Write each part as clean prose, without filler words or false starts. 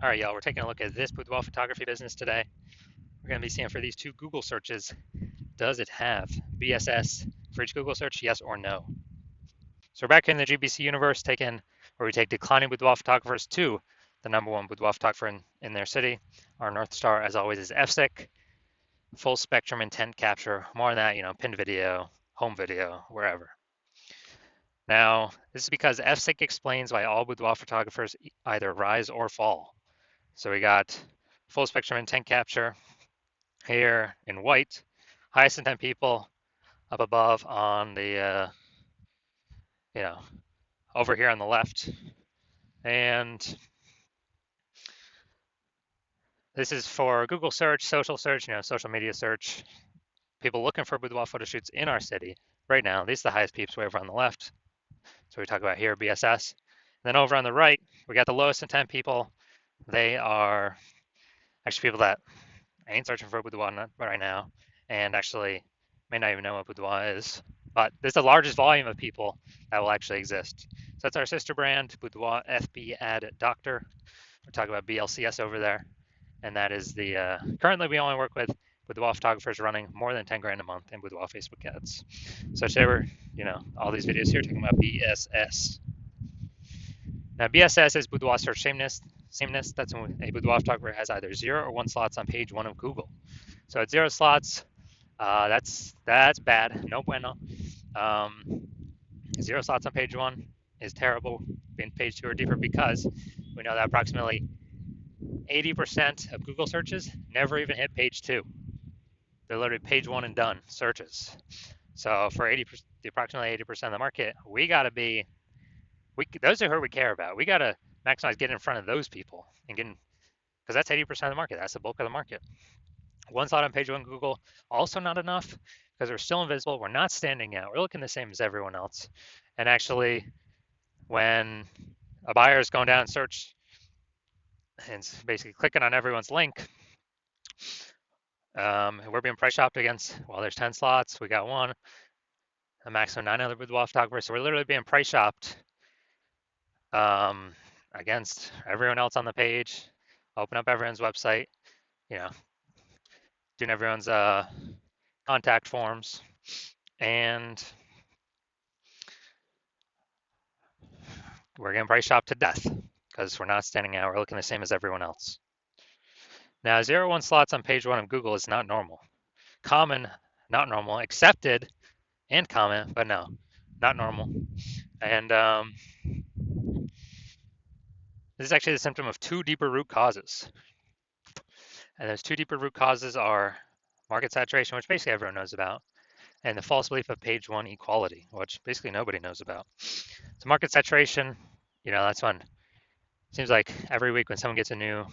All right, y'all, we're taking a look at this boudoir photography business today. We're going to be seeing for these two Google searches, does it have BSS for each Google search, yes or no? So we're back in the GBC universe, where we take declining boudoir photographers to the #1 boudoir photographer in their city. Our North Star, as always, is FSIC, full spectrum intent capture. More on that, pinned video, home video, wherever. Now, this is because FSIC explains why all boudoir photographers either rise or fall. So we got full spectrum intent capture here in white, highest intent people up above on the, over here on the left. And this is for Google search, social search, social media search, people looking for boudoir photo shoots in our city. Right now, these are the highest peeps way over on the left. So we talk about here, BSS. And then over on the right, we got the lowest intent people. They are actually people that ain't searching for boudoir right now, and actually may not even know what boudoir is. But this is the largest volume of people that will actually exist. So that's our sister brand, Boudoir FB Ad Doctor. We're talking about BLCS over there, and that is the currently we only work with boudoir photographers running more than 10 grand a month in boudoir Facebook ads. So today we're, all these videos here talking about BSS. Now BSS is boudoir search sameness. That's when a boudoir photographer has either 0 or 1 slots on page 1 of Google. So at 0 slots, that's bad, no bueno. 0 slots on page 1 is terrible. In page 2 or deeper, because we know that approximately 80% of Google searches never even hit page 2. They're literally page 1 and done searches. So for approximately 80% of the market, we got to be, those are who we care about. We got to maximize getting in front of those people and getting, because that's 80% of the market. That's the bulk of the market. 1 slot on page 1 Google, also not enough, because we're still invisible. We're not standing out. We're looking the same as everyone else. And actually, when a buyer is going down and search and basically clicking on everyone's link, we're being price shopped against, well, there's 10 slots. We got 1, a maximum 9 other boudoir photographers. So we're literally being price shopped against everyone else on the page. Open up everyone's website, doing everyone's contact forms, and we're getting price shopped to death because we're not standing out. We're looking the same as everyone else. Now, 0 1 slots on page 1 of Google is not normal. Common, not normal. Accepted and common, but no, not normal. And this is actually the symptom of 2 deeper root causes. And those 2 deeper root causes are market saturation, which basically everyone knows about, and the false belief of page 1 equality, which basically nobody knows about. So market saturation, that's when it seems like every week when someone gets a new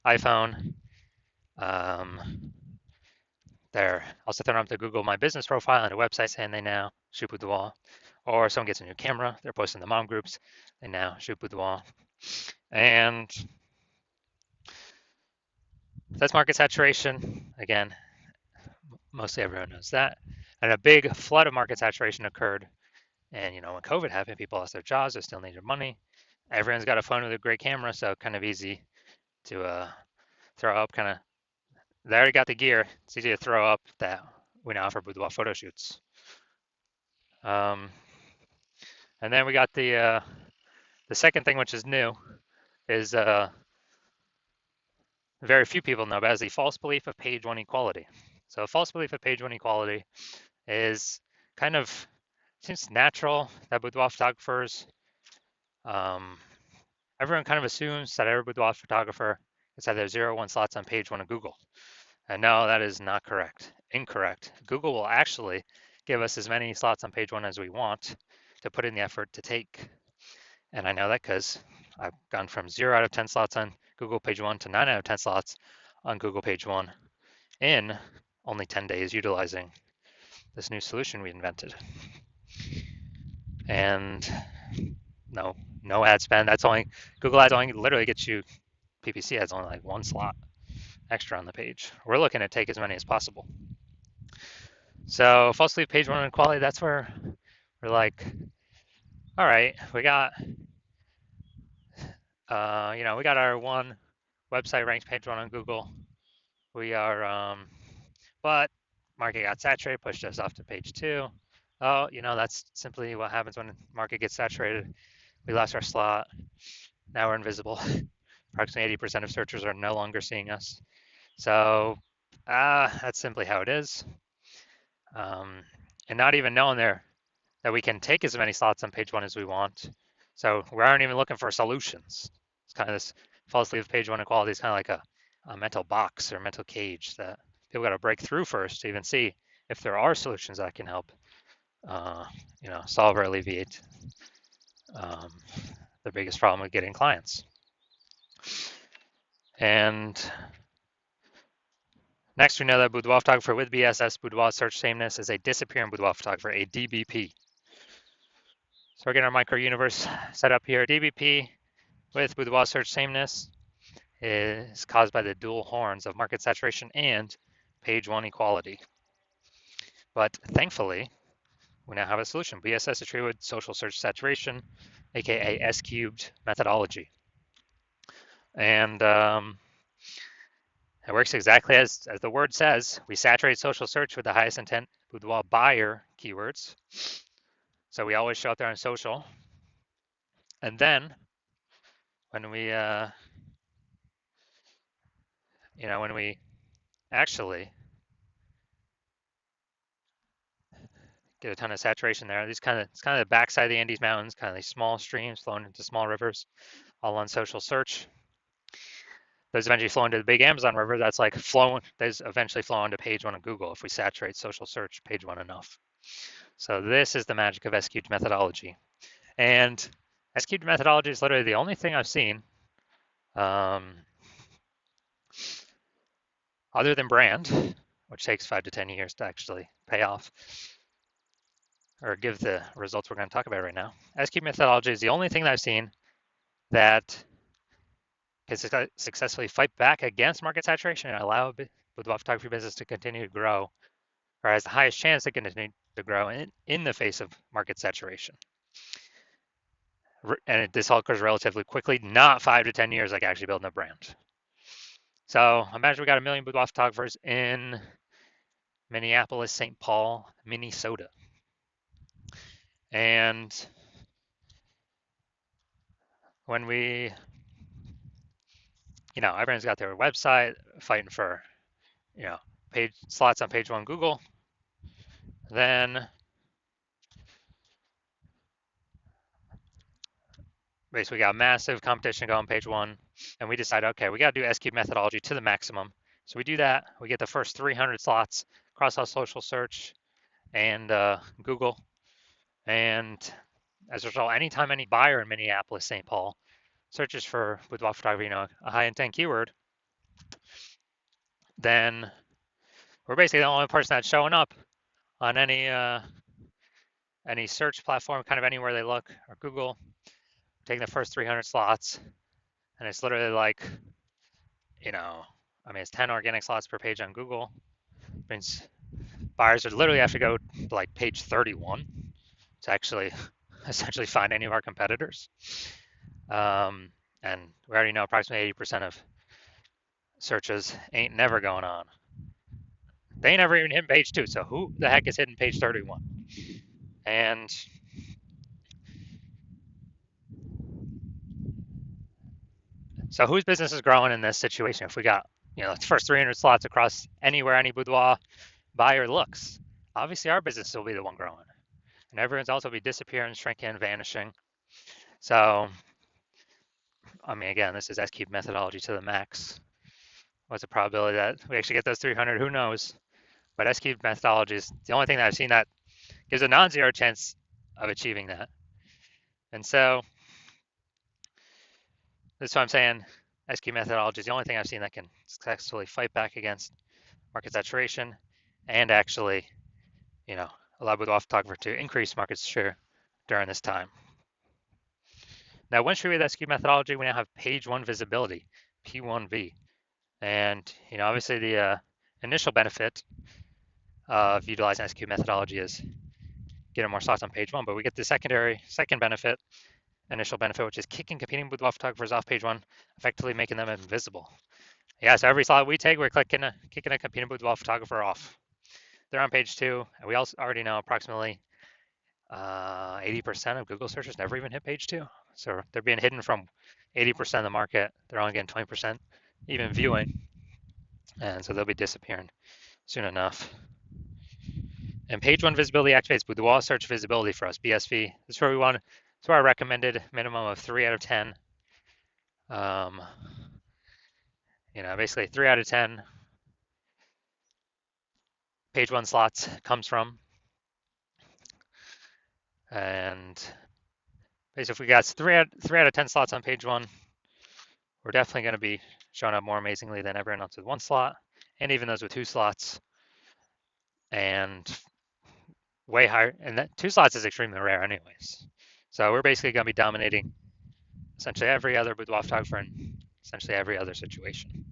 iPhone, they're also throwing up the Google My Business profile and a website saying they now shoot boudoir. Or someone gets a new camera, they're posting the mom groups, they now shoot boudoir. And that's market saturation. Again, mostly everyone knows that. And a big flood of market saturation occurred. And when COVID happened, people lost their jobs, they still needed money. Everyone's got a phone with a great camera, so kind of easy to throw up. They already got the gear. It's easy to throw up that we now offer boudoir photo shoots. And then we got the second thing, which is new, is very few people know about, is the false belief of page 1 equality. So a false belief of page 1 equality is kind of, seems natural that boudoir photographers, everyone kind of assumes that every boudoir photographer is either 0 1 slots on page 1 of Google. And no, that is not correct. Incorrect. Google will actually give us as many slots on page 1 as we want to put in the effort to take. And I know that because I've gone from 0 out of 10 slots on Google page 1 to 9 out of 10 slots on Google page 1 in only 10 days utilizing this new solution we invented. And no ad spend. That's only, Google ads only literally gets you, PPC ads only like 1 slot extra on the page. We're looking to take as many as possible. So falsely page 1 inequality, that's where we're like, all right, we got, we got our one website ranks page one on Google. We are, but market got saturated, pushed us off to page two. Oh, that's simply what happens when market gets saturated. We lost our slot. Now we're invisible. Approximately 80% of searchers are no longer seeing us. So that's simply how it is. And not even knowing there that we can take as many slots on page one as we want. So we aren't even looking for solutions. It's kind of this false leave page one equality is kind of like a mental box or mental cage that people got to break through first to even see if there are solutions that can help, solve or alleviate um, the biggest problem with getting clients. And next, we know that Boudoir photographer with BSS Boudoir search sameness is a disappearing Boudoir photographer, a DBP. So we're getting our micro universe set up here. DBP with Boudoir search sameness is caused by the dual horns of market saturation and page one equality. But thankfully, we now have a solution. BSS is treated with social search saturation, aka S cubed methodology. And it works exactly as the word says. We saturate social search with the highest intent boudoir buyer keywords. So we always show up there on social. And then when we, when we actually get a ton of saturation there, it's kind of the backside of the Andes Mountains, kind of these small streams flowing into small rivers, all on social search. Those eventually flow into the big Amazon River. That's like flowing. Those eventually flow onto page one of Google if we saturate social search page one enough. So this is the magic of S-cubed methodology. And S-cubed methodology is literally the only thing I've seen, other than brand, which takes 5 to 10 years to actually pay off or give the results we're going to talk about right now. S-cubed methodology is the only thing that I've seen that can successfully fight back against market saturation and allow the photography business to continue to grow, or has the highest chance to continue to grow in the face of market saturation. And this all occurs relatively quickly, not 5 to 10 years like actually building a brand. So imagine we got 1 million boudoir photographers in Minneapolis, St. Paul, Minnesota. And when we, everyone's got their website fighting for, page slots on page one Google, then basically we got massive competition going page one, and we decide, okay, we got to do S-cube methodology to the maximum. So we do that. We get the first 300 slots across our social search and Google. And as a result, anytime any buyer in Minneapolis, St. Paul searches for boudoir photography, a high intent keyword, then we're basically the only person that's showing up on any search platform, kind of anywhere they look, or Google, taking the first 300 slots. And it's literally like, it's 10 organic slots per page on Google. It means buyers would literally have to go to like page 31 to actually essentially find any of our competitors. And we already know approximately 80% of searches ain't never going on. They ain't never even hit page 2, so who the heck is hitting page 31? And so whose business is growing in this situation? If we got, the first 300 slots across anywhere any boudoir buyer looks, obviously our business will be the one growing. And everyone's also be disappearing, shrinking, vanishing. So, again, this is S-cube methodology to the max. What's the probability that we actually get those 300? Who knows? But S-cube methodology is the only thing that I've seen that gives a non-zero chance of achieving that. And so that's why I'm saying S-cube methodology is the only thing I've seen that can successfully fight back against market saturation and actually, allow boudoir photographer to increase market share during this time. Now, once we read the S-cube methodology, we now have page one visibility, P1V. And, obviously the initial benefit of utilizing S-cube methodology is getting more slots on page one, but we get the second benefit, initial benefit, which is kicking competing boudoir photographers off page one, effectively making them invisible. Yeah, so every slot we take, we're kicking a competing boudoir photographer off. They're on page two, and we also already know approximately 80% of Google searches never even hit page two. So they're being hidden from 80% of the market. They're only getting 20% even viewing, and so they'll be disappearing soon enough. And page one visibility activates Boudoir search visibility for us, BSV. This is where we want. This is where I recommended minimum of 3 out of 10. Basically 3 out of 10 page one slots comes from. And basically, if we got 3 out of 10 slots on page one, we're definitely going to be showing up more amazingly than everyone else with one slot, and even those with 2 slots, and way higher. And that 2 slots is extremely rare, anyways. So we're basically going to be dominating essentially every other boudoir photographer in essentially every other situation.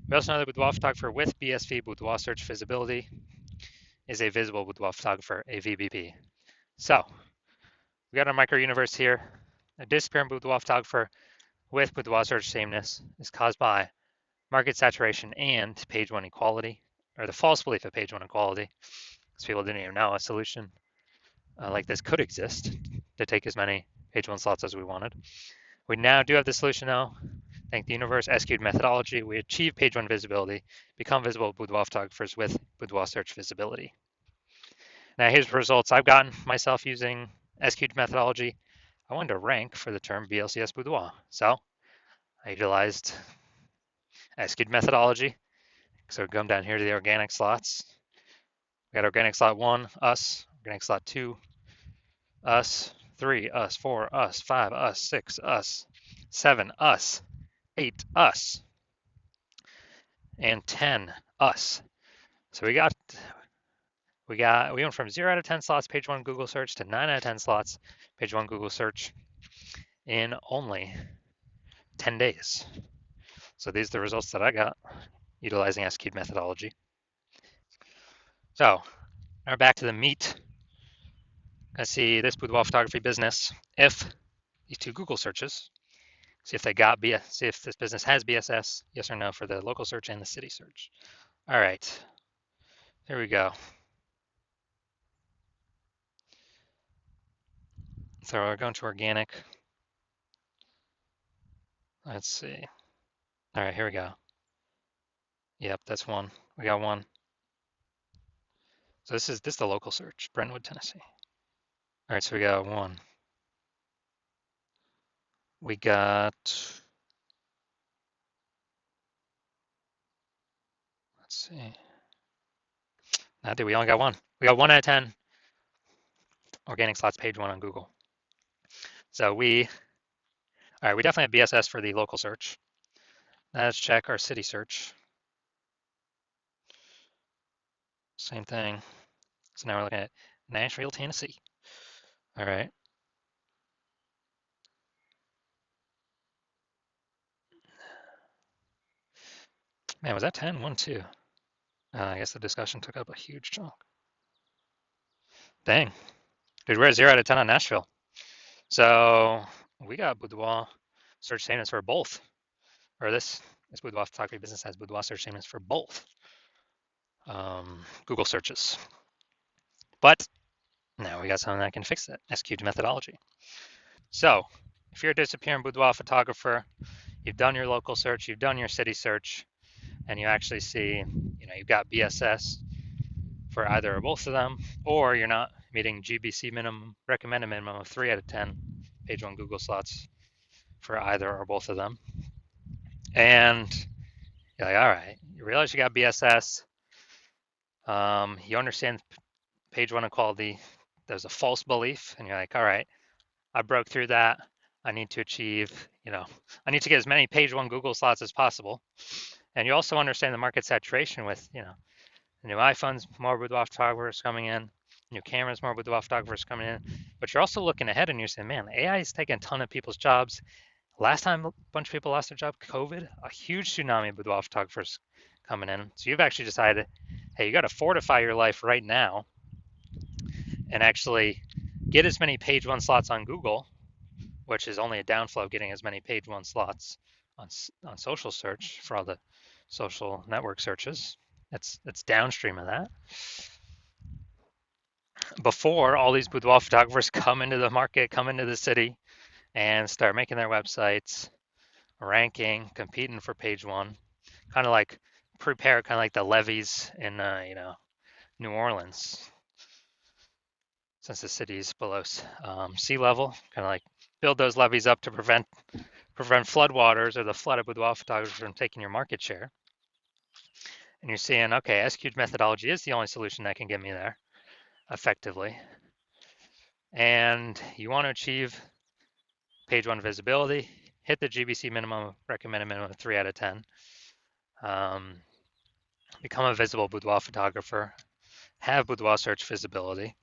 We also know that boudoir photographer with BSV, boudoir search visibility, is a visible boudoir photographer, a VBP. So we got our micro universe here. A disappearing boudoir photographer with boudoir search sameness is caused by market saturation and page one equality, or the false belief of page one equality, because people didn't even know a solution like this could exist to take as many page one slots as we wanted. We now do have the solution though. Thank the universe SQ'd methodology, we achieve page one visibility, become visible boudoir photographers with boudoir search visibility. Now here's the results I've gotten myself using SQ'd methodology. I wanted to rank for the term BLCS boudoir, so I utilized SQ'd methodology. So come down here to the organic slots. We got organic slot 1, us. Organic slot 2, us. 3, us. 4, us. 5, us. 6, us. 7, us. 8, us. And 10, us. So we went from 0 out of 10 slots page 1 Google search to 9 out of 10 slots page 1 Google search in only 10 days. So these are the results that I got utilizing SQ'd methodology. So now back to the meat. I see this boudoir photography business. If these 2 Google searches, see if this business has BSS, yes or no for the local search and the city search. All right, here we go. So we're going to organic. Let's see. All right, here we go. Yep, that's 1. We got 1. So this is the local search, Brentwood, Tennessee. All right, so we got 1. We got, let's see. Not that we only got 1. We got 1 out of 10 organic slots page 1 on Google. So all right, we definitely have BSS for the local search. Now let's check our city search. Same thing. So now we're looking at Nashville, Tennessee. All right. Man, was that 10? 1, 2. I guess the discussion took up a huge chunk. Dang. Dude, we're at 0 out of 10 on Nashville. So we got boudoir search sameness for both. Or this boudoir photography business has boudoir search sameness for both Google searches. But now we got something that can fix that, SQ'd methodology. So if you're a disappearing boudoir photographer, you've done your local search, you've done your city search, and you actually see, you've got BSS for either or both of them, or you're not meeting GBC minimum, recommended minimum of 3 out of 10 page 1 Google slots for either or both of them. And you're like, all right, you realize you got BSS, you understand page 1 equality, there's a false belief, and you're like, all right, I broke through that. I need to achieve, I need to get as many page 1 Google slots as possible. And you also understand the market saturation with, new iPhones, more boudoir photographers coming in, new cameras, more boudoir photographers coming in. But you're also looking ahead and you're saying, man, AI is taking a ton of people's jobs. Last time a bunch of people lost their job, COVID, a huge tsunami of boudoir photographers coming in. So you've actually decided, hey, you got to fortify your life right now and actually get as many page 1 slots on Google which is only a downflow getting as many page one slots on social search for all the social network searches. It's downstream of that. Before all these boudoir photographers come into the market, come into the city, and start making their websites, ranking, competing for page one, kind of like prepare, kind of like the levees in New Orleans, since the city is below sea level, kind of like build those levees up to prevent floodwaters or the flood of boudoir photographers from taking your market share. And you're seeing, okay, SQ'd methodology is the only solution that can get me there effectively. And you want to achieve page one visibility, hit the GBC minimum, recommended minimum of 3 out of 10. Become a visible boudoir photographer, have boudoir search visibility,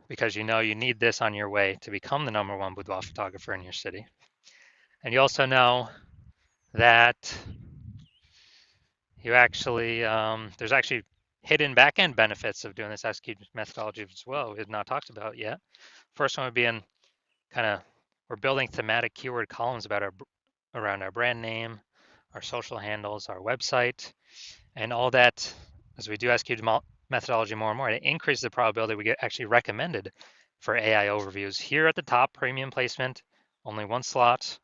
because you know you need this on your way to become the #1 boudoir photographer in your city. And you also know that you actually, there's actually hidden back-end benefits of doing this SQ methodology as well we have not talked about yet. First one would be in we're building thematic keyword columns around our brand name, our social handles, our website, and all that. As we do SQ methodology more and more, it increases the probability we get actually recommended for AI overviews. Here at the top, premium placement, only one slot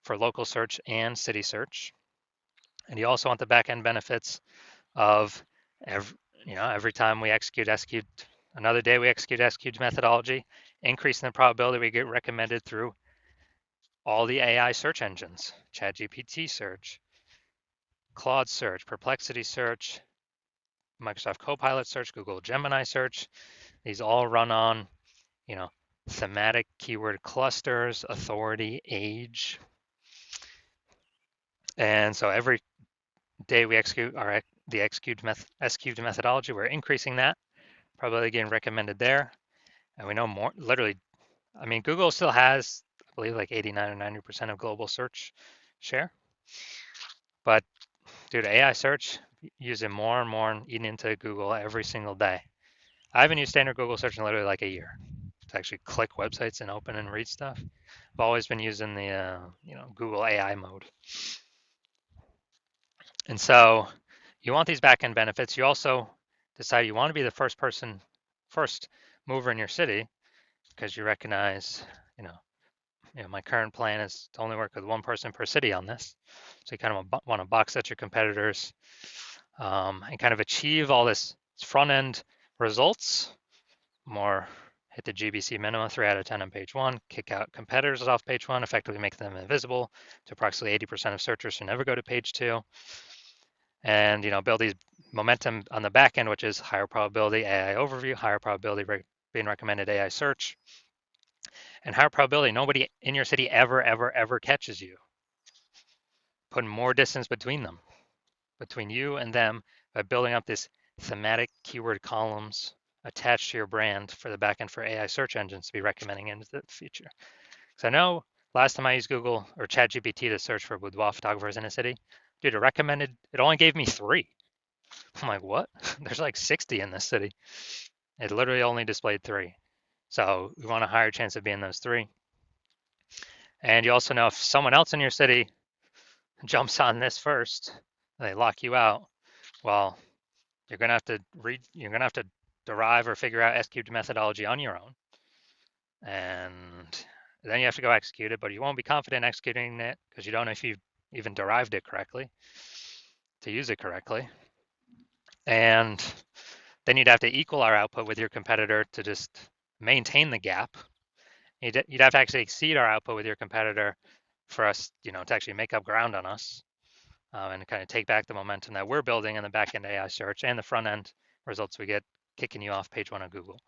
for local search and city search. And you also want the back-end benefits of every time we execute another day we execute SQ methodology, increasing the probability we get recommended through all the AI search engines, ChatGPT search, Claude search, Perplexity search, Microsoft Copilot search, Google Gemini search. These all run on, thematic keyword clusters, authority, age. And so every day we execute the SQ methodology, we're increasing that probability getting recommended there. And we know more, literally, Google still has, I believe, like 89 or 90% of global search share. But dude, AI search, using more and more and eating into Google every single day. I haven't used standard Google search in literally like a year to actually click websites and open and read stuff. I've always been using the Google AI mode. And so you want these back-end benefits. You also decide you want to be the first mover in your city, because you recognize, my current plan is to only work with one person per city on this. So you kind of want to box out your competitors and kind of achieve all this front-end results, hit the GBC minimum 3 out of 10 on page one, kick out competitors off page one, effectively make them invisible to approximately 80% of searchers who never go to page two, and build these momentum on the back end, which is higher probability AI overview, higher probability being recommended AI search, and higher probability nobody in your city ever catches you. Putting more distance between you and them, by building up this thematic keyword columns attached to your brand for the backend for AI search engines to be recommending into the future. Because I know last time I used Google or ChatGPT to search for boudoir photographers in a city, dude, it only gave me 3. I'm like, what? There's like 60 in this city. It literally only displayed 3. So we want a higher chance of being those 3. And you also know if someone else in your city jumps on this first, they lock you out, well, you're gonna have to derive or figure out SQ methodology on your own. And then you have to go execute it, but you won't be confident executing it because you don't know if you've even derived it correctly to use it correctly. And then you'd have to equal our output with your competitor to just maintain the gap. You'd have to actually exceed our output with your competitor for us, to actually make up ground on us and kind of take back the momentum that we're building in the back-end AI search and the front-end results we get kicking you off page one of Google.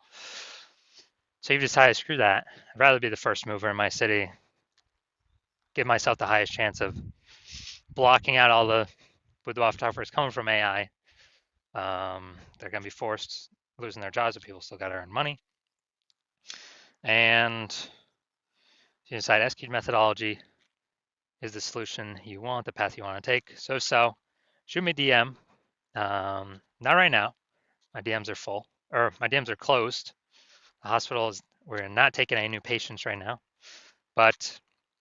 So you've decided, screw that. I'd rather be the first mover in my city, give myself the highest chance of blocking out all the boudoir photographers coming from AI. They're going to be forced losing their jobs, but people still got to earn money. And you decide SQ methodology is the solution you want, the path you want to take. So shoot me a DM. Not right now. My DMs are full, or my DMs are closed. The hospital We're not taking any new patients right now, but